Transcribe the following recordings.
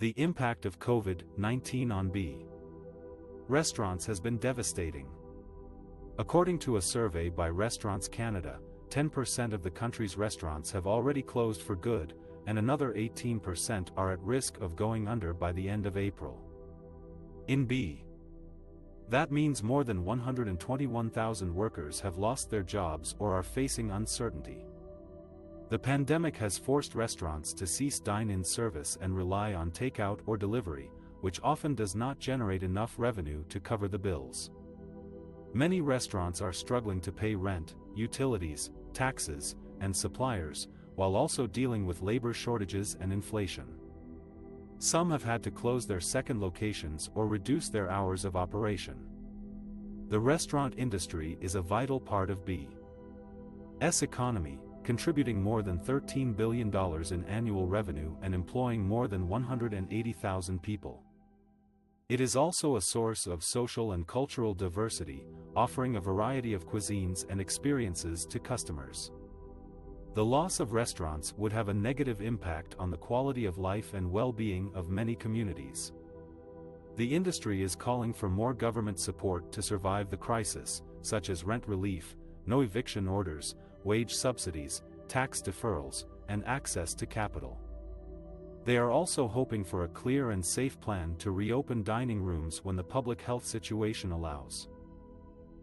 The impact of COVID-19 on B restaurants has been devastating. According to a survey by Restaurants Canada, 10% of the country's restaurants have already closed for good, and another 18% are at risk of going under by the end of April. In B, that means more than 121,000 workers have lost their jobs or are facing uncertainty. The pandemic has forced restaurants to cease dine-in service and rely on takeout or delivery, which often does not generate enough revenue to cover the bills. Many restaurants are struggling to pay rent, utilities, taxes, and suppliers, while also dealing with labor shortages and inflation. Some have had to close their second locations or reduce their hours of operation. The restaurant industry is a vital part of B's economy, contributing more than $13 billion in annual revenue and employing more than 180,000 people. It is also a source of social and cultural diversity, offering a variety of cuisines and experiences to customers. The loss of restaurants would have a negative impact on the quality of life and well-being of many communities. The industry is calling for more government support to survive the crisis, such as rent relief, no eviction orders, wage subsidies, tax deferrals, and access to capital. They are also hoping for a clear and safe plan to reopen dining rooms when the public health situation allows.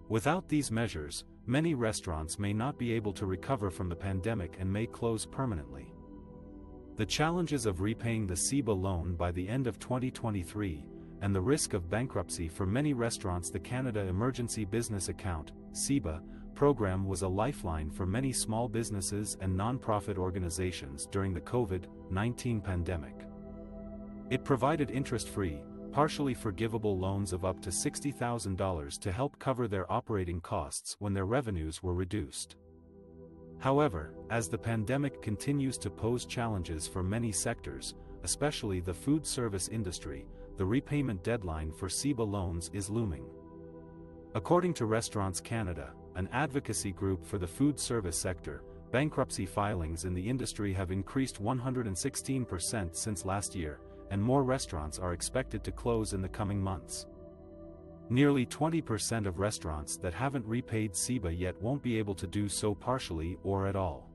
Without these measures, many restaurants may not be able to recover from the pandemic and may close permanently. The challenges of repaying the CEBA loan by the end of 2023, and the risk of bankruptcy for many restaurants. The Canada Emergency Business Account (CEBA) program was a lifeline for many small businesses and non-profit organizations during the COVID-19 pandemic. It provided interest-free, partially forgivable loans of up to $60,000 to help cover their operating costs when their revenues were reduced. However, as the pandemic continues to pose challenges for many sectors, especially the food service industry, the repayment deadline for CEBA loans is looming. According to Restaurants Canada, an advocacy group for the food service sector, bankruptcy filings in the industry have increased 116% since last year, and more restaurants are expected to close in the coming months. Nearly 20% of restaurants that haven't repaid CEBA yet won't be able to do so partially or at all.